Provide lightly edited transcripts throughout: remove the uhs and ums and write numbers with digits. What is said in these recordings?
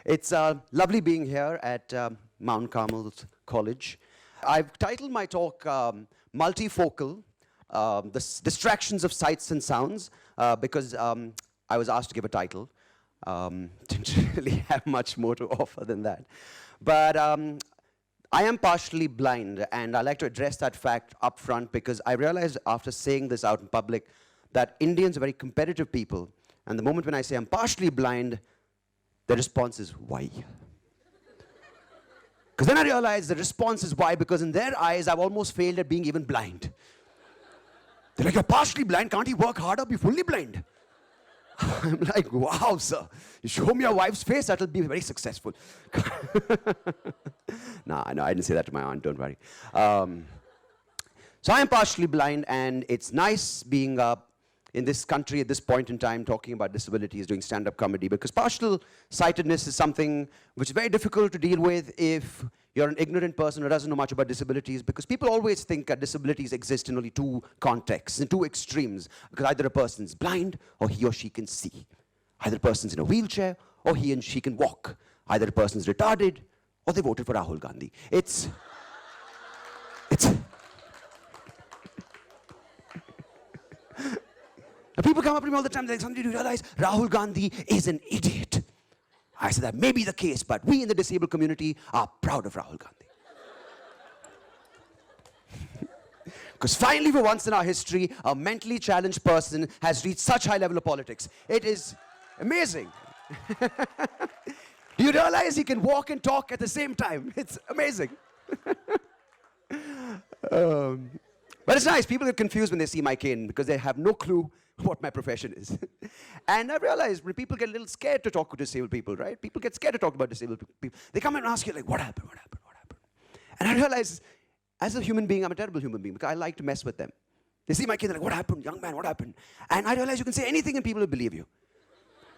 It's lovely being here at Mount Carmel's College. I've titled my talk MultiFocal, the Distractions of Sights and Sounds, because I was asked to give a title. Didn't really have much more to offer than that. But I am partially blind, and I like to address that fact up front because I realized after saying this out in public that Indians are very competitive people. And the moment when I say I'm partially blind, the response is, why? Because then I realized the response is why, because in their eyes, I've almost failed at being even blind. They're like, you're partially blind, can't you work harder, be fully blind? I'm like, wow, sir. You show me your wife's face, that'll be very successful. No, I didn't say that to my aunt, don't worry. So I am partially blind, and it's nice being in this country at this point in time talking about disabilities, doing stand-up comedy, because partial sightedness is something which is very difficult to deal with if you're an ignorant person who doesn't know much about disabilities, because people always think that disabilities exist in only two contexts, in two extremes, because either a person's blind or he or she can see. Either a person's in a wheelchair or he and she can walk. Either a person's retarded or they voted for Rahul Gandhi. It's people come up to me all the time, they're like, Sundeep, do you realize Rahul Gandhi is an idiot? I said, that may be the case, but we in the disabled community are proud of Rahul Gandhi. Because finally, for once in our history, a mentally challenged person has reached such high level of politics. It is amazing. Do you realize he can walk and talk at the same time? It's amazing. But it's nice. People get confused when they see my cane because they have no clue what my profession is. And I realized when people get a little scared to talk to disabled people, right? People get scared to talk about disabled people. They come and ask you, like, what happened, what happened, what happened? And I realized, as a human being, I'm a terrible human being because I like to mess with them. They see my kid, they're like, what happened, young man, what happened? And I realized you can say anything and people will believe you.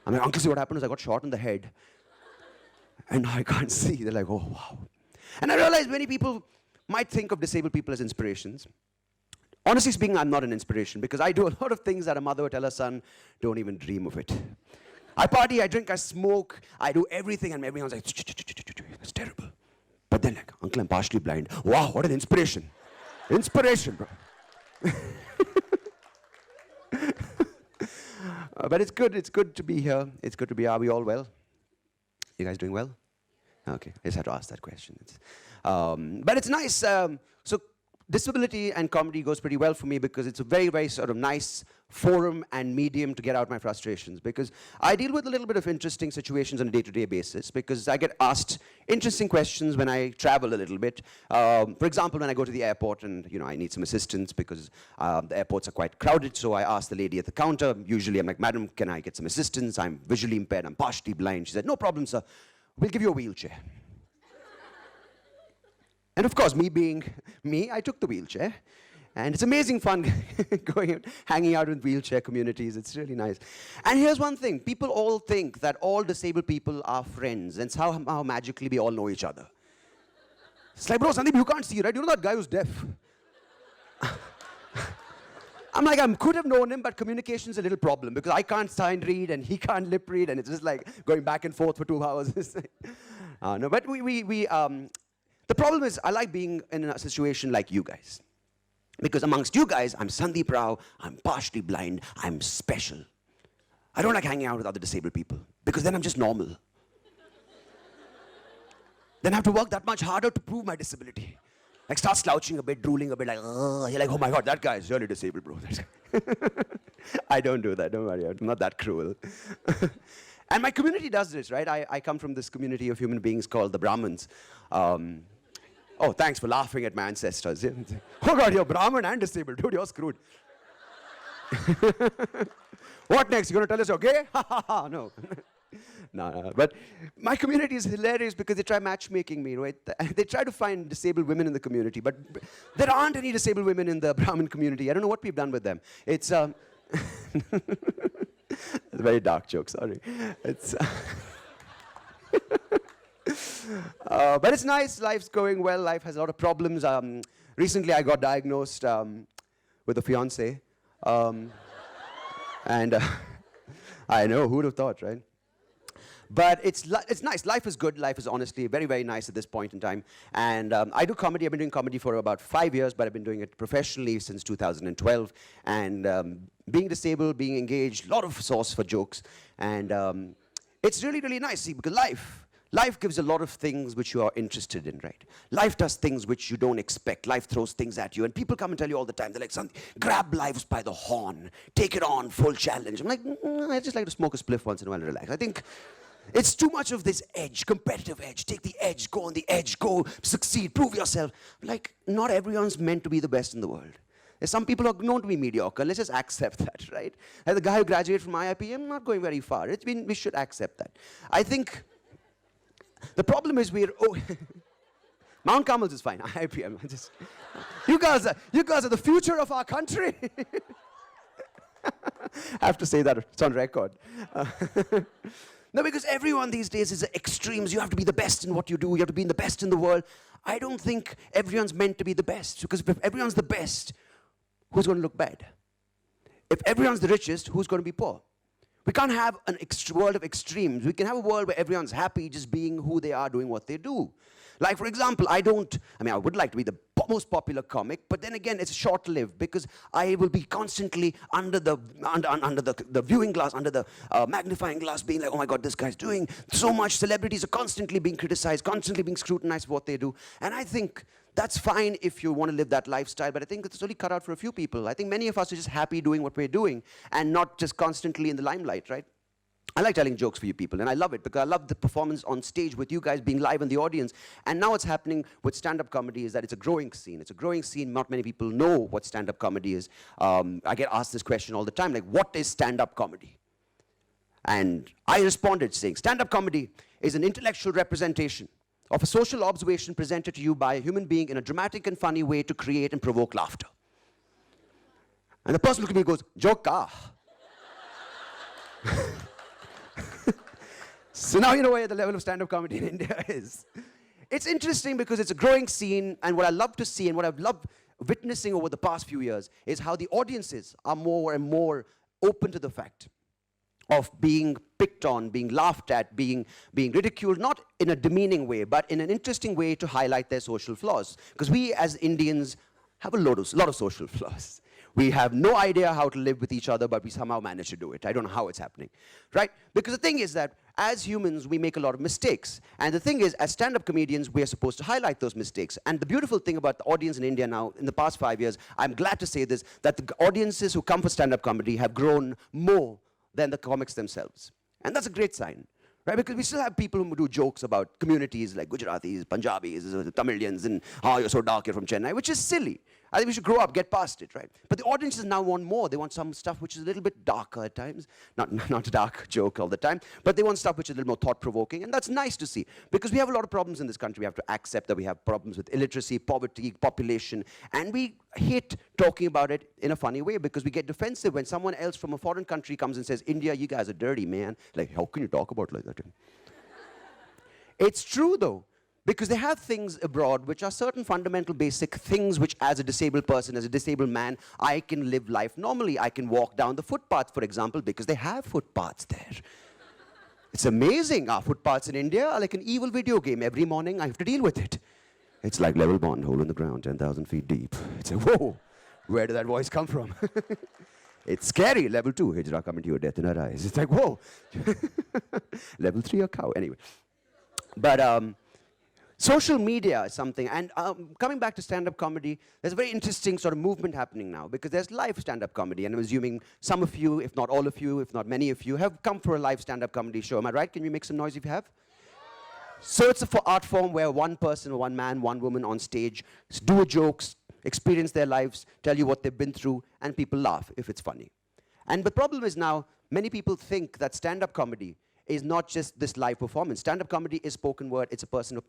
I'm like, uncle, see what happened is I got shot in the head. And now I can't see. They're like, oh, wow. And I realized many people might think of disabled people as inspirations. Honestly speaking, I'm not an inspiration because I do a lot of things that a mother would tell her son, don't even dream of it. I party, I drink, I smoke, I do everything, and everyone's like, it's terrible. But then, like, uncle, I'm partially blind. Wow, what an inspiration. Inspiration, bro. But it's good to be here. It's good to be, are we all well? You guys doing well? Okay, I just had to ask that question. But it's nice. So disability and comedy goes pretty well for me because it's a very, very sort of nice forum and medium to get out my frustrations, because I deal with a little bit of interesting situations on a day-to-day basis because I get asked interesting questions when I travel a little bit. For example, when I go to the airport and I need some assistance because the airports are quite crowded, so I ask the lady at the counter. Usually I'm like, madam, can I get some assistance? I'm visually impaired, I'm partially blind. She said, no problem, sir. We'll give you a wheelchair. And of course, me being me, I took the wheelchair. And it's amazing fun going and hanging out with wheelchair communities. It's really nice. And here's one thing. People all think that all disabled people are friends. And somehow magically we all know each other. It's like, bro, Sundeep, you can't see, right? You know that guy who's deaf? I'm like, I could have known him, but communication's a little problem because I can't sign read and he can't lip read, and it's just like going back and forth for 2 hours. No, but the problem is I like being in a situation like you guys. Because amongst you guys, I'm Sundeep Rao, I'm partially blind, I'm special. I don't like hanging out with other disabled people because then I'm just normal. Then I have to work that much harder to prove my disability. Like start slouching a bit, drooling a bit, like, you're like, oh my God, that guy is really disabled, bro. I don't do that, don't worry, I'm not that cruel. And my community does this, right? I come from this community of human beings called the Brahmins. Oh, thanks for laughing at my ancestors. Oh God, you're Brahmin and disabled. Dude, you're screwed. What next? You're going to tell us you're gay? Ha ha ha, no. No. But my community is hilarious because they try matchmaking me, right? They try to find disabled women in the community, but there aren't any disabled women in the Brahmin community. I don't know what we've done with them. It's a very dark joke, sorry. It's but it's nice, life's going well, life has a lot of problems. Recently I got diagnosed with a fiancé. And I know, who would have thought, right? But it's nice. Life is good. Life is honestly very, very nice at this point in time. And I do comedy. I've been doing comedy for about 5 years, but I've been doing it professionally since 2012. And being disabled, being engaged, a lot of source for jokes. And it's really, really nice, see, because life gives a lot of things which you are interested in, right? Life does things which you don't expect. Life throws things at you. And people come and tell you all the time, they're like, grab life by the horn. Take it on, full challenge. I'm like, I just like to smoke a spliff once in a while and relax. I think it's too much of this edge, competitive edge. Take the edge, go on the edge, go succeed, prove yourself. Like, not everyone's meant to be the best in the world. There's some people who are known to be mediocre. Let's just accept that, right? Like the guy who graduated from IIP, I'm not going very far. We should accept that. I think the problem is Mount Carmel's is fine. IIP, you guys are the future of our country. I have to say that, it's on record. No, because everyone these days is extremes. You have to be the best in what you do. You have to be the best in the world. I don't think everyone's meant to be the best, because if everyone's the best, who's going to look bad? If everyone's the richest, who's going to be poor? We can't have a world of extremes. We can have a world where everyone's happy just being who they are, doing what they do. Like, for example, I would like to be the most popular comic, but then again, it's short-lived, because I will be constantly under the viewing glass, under the magnifying glass, being like, oh my God, this guy's doing so much. Celebrities are constantly being criticized, constantly being scrutinized for what they do. And I think that's fine if you want to live that lifestyle, but I think it's only cut out for a few people. I think many of us are just happy doing what we're doing and not just constantly in the limelight, right? I like telling jokes for you people, and I love it because I love the performance on stage with you guys being live in the audience. And now what's happening with stand-up comedy is that it's a growing scene. It's a growing scene. Not many people know what stand-up comedy is. I get asked this question all the time, like, what is stand-up comedy? And I responded saying, stand-up comedy is an intellectual representation of a social observation presented to you by a human being in a dramatic and funny way to create and provoke laughter. And the person looking at me goes, joke ka. So now you know where the level of stand-up comedy in India is. It's interesting because it's a growing scene, and what I love to see and what I've loved witnessing over the past few years is how the audiences are more and more open to the fact of being picked on, being laughed at, being ridiculed, not in a demeaning way, but in an interesting way to highlight their social flaws. Because we as Indians have a lot of social flaws. We have no idea how to live with each other, but we somehow manage to do it. I don't know how it's happening, right? Because the thing is that as humans, we make a lot of mistakes. And the thing is, as stand-up comedians, we are supposed to highlight those mistakes. And the beautiful thing about the audience in India now, in the past 5 years, I'm glad to say this, that the audiences who come for stand-up comedy have grown more than the comics themselves. And that's a great sign, right? Because we still have people who do jokes about communities like Gujaratis, Punjabis, Tamilians, and, oh, you're so dark, you're from Chennai, which is silly. I think we should grow up, get past it, right? But the audiences now want more. They want some stuff which is a little bit darker at times. Not a dark joke all the time, but they want stuff which is a little more thought-provoking, and that's nice to see. Because we have a lot of problems in this country. We have to accept that we have problems with illiteracy, poverty, population, and we hate talking about it in a funny way because we get defensive when someone else from a foreign country comes and says, India, you guys are dirty, man. Like, how can you talk about it like that? It's true, though. Because they have things abroad which are certain fundamental basic things which as a disabled person, as a disabled man, I can live life normally. I can walk down the footpath, for example, because they have footpaths there. It's amazing. Our footpaths in India are like an evil video game. Every morning I have to deal with it. It's like level 1, hole in the ground, 10,000 feet deep. It's like, whoa, where did that voice come from? It's scary. Level 2, Hijra coming to your death in her eyes. It's like, whoa. Level 3, a cow. Anyway. But social media is something, and coming back to stand-up comedy, there's a very interesting sort of movement happening now, because there's live stand-up comedy, and I'm assuming some of you, if not all of you, if not many of you, have come for a live stand-up comedy show. Am I right? Can you make some noise if you have? So it's a art form where one person, one man, one woman on stage do jokes, experience their lives, tell you what they've been through, and people laugh if it's funny. And the problem is now, many people think that stand-up comedy is not just this live performance. Stand-up comedy is spoken word. It's a person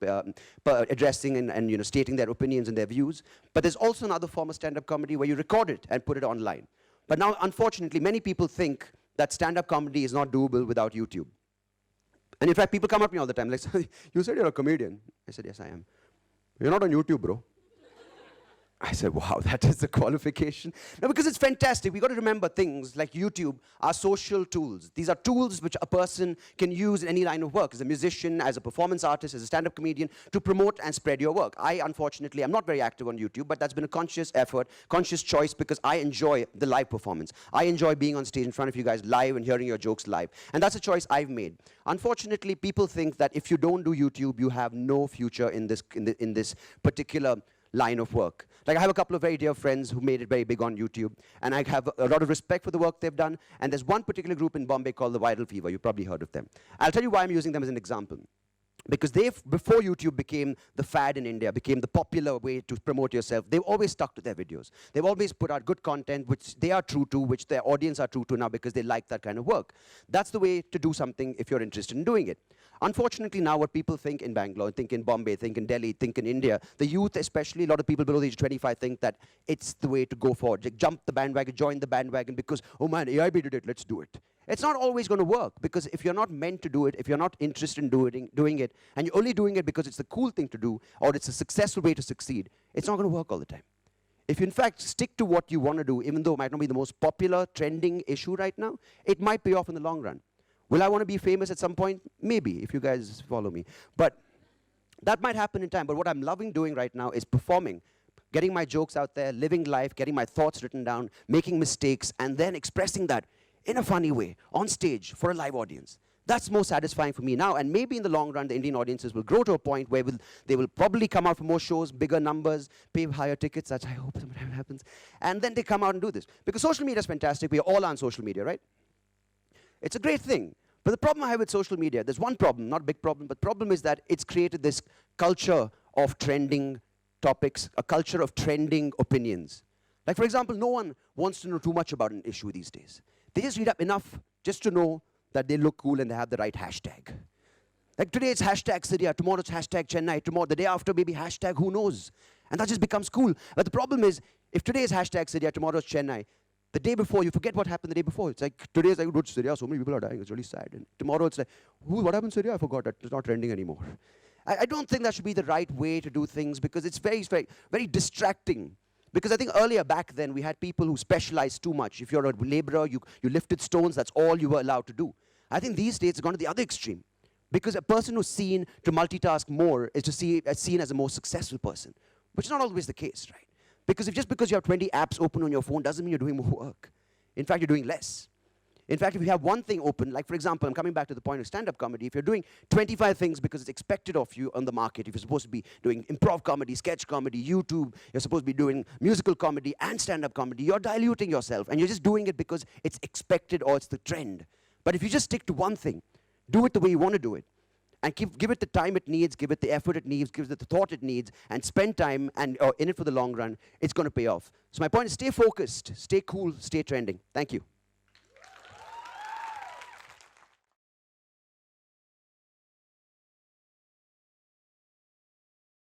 addressing and stating their opinions and their views. But there's also another form of stand-up comedy where you record it and put it online. But now, unfortunately, many people think that stand-up comedy is not doable without YouTube. And in fact, people come up to me all the time, like, you said you're a comedian. I said, yes, I am. You're not on YouTube, bro. I said, wow, that is the qualification. No, because it's fantastic. We've got to remember things like YouTube are social tools. These are tools which a person can use in any line of work, as a musician, as a performance artist, as a stand-up comedian, to promote and spread your work. I, unfortunately, am not very active on YouTube, but that's been a conscious effort, conscious choice, because I enjoy the live performance. I enjoy being on stage in front of you guys live and hearing your jokes live. And that's a choice I've made. Unfortunately, people think that if you don't do YouTube, you have no future in this particular line of work. Like, I have a couple of very dear friends who made it very big on YouTube, and I have a lot of respect for the work they've done, and there's one particular group in Bombay called the Viral Fever. You've probably heard of them. I'll tell you why I'm using them as an example. Because before YouTube became the fad in India, became the popular way to promote yourself, they've always stuck to their videos. They've always put out good content, which they are true to, which their audience are true to now because they like that kind of work. That's the way to do something if you're interested in doing it. Unfortunately, now what people think in Bangalore, think in Bombay, think in Delhi, think in India, the youth especially, a lot of people below the age of 25 think that it's the way to go forward. Like, jump the bandwagon, join the bandwagon because, oh man, AIB did it, let's do it. It's not always going to work, because if you're not meant to do it, if you're not interested in doing it, and you're only doing it because it's the cool thing to do, or it's a successful way to succeed, it's not going to work all the time. If you, in fact, stick to what you want to do, even though it might not be the most popular, trending issue right now, it might pay off in the long run. Will I want to be famous at some point? Maybe, if you guys follow me. But that might happen in time. But what I'm loving doing right now is performing, getting my jokes out there, living life, getting my thoughts written down, making mistakes, and then expressing that in a funny way, on stage, for a live audience. That's more satisfying for me now, and maybe in the long run, the Indian audiences will grow to a point where they will probably come out for more shows, bigger numbers, pay higher tickets, that I hope sometime happens, and then they come out and do this. Because social media is fantastic. We are all on social media, right? It's a great thing. But the problem I have with social media, there's one problem, not a big problem, but the problem is that it's created this culture of trending topics, a culture of trending opinions. Like, for example, no one wants to know too much about an issue these days. They just read up enough just to know that they look cool and they have the right hashtag. Like, today it's hashtag Syria, tomorrow it's hashtag Chennai, tomorrow, the day after maybe hashtag who knows. And that just becomes cool. But the problem is, if today is hashtag Syria, tomorrow it's Chennai, the day before, you forget what happened the day before. It's like, today is like, oh, Syria, so many people are dying, it's really sad. And tomorrow it's like, what happened in Syria? I forgot, it's not trending anymore. I don't think that should be the right way to do things, because it's very, very, very distracting. Because I think earlier, back then, we had people who specialized too much. If you're a laborer, you lifted stones, that's all you were allowed to do. I think these days it's gone to the other extreme. Because a person who's seen to multitask more is seen as a more successful person, which is not always the case, right? Because just because you have 20 apps open on your phone doesn't mean you're doing more work. In fact, you're doing less. In fact, if you have one thing open, like, for example, I'm coming back to the point of stand-up comedy, if you're doing 25 things because it's expected of you on the market, if you're supposed to be doing improv comedy, sketch comedy, YouTube, you're supposed to be doing musical comedy and stand-up comedy, you're diluting yourself, and you're just doing it because it's expected or it's the trend. But if you just stick to one thing, do it the way you want to do it, and give it the time it needs, give it the effort it needs, give it the thought it needs, and spend time in it for the long run, it's going to pay off. So my point is, stay focused, stay cool, stay trending. Thank you.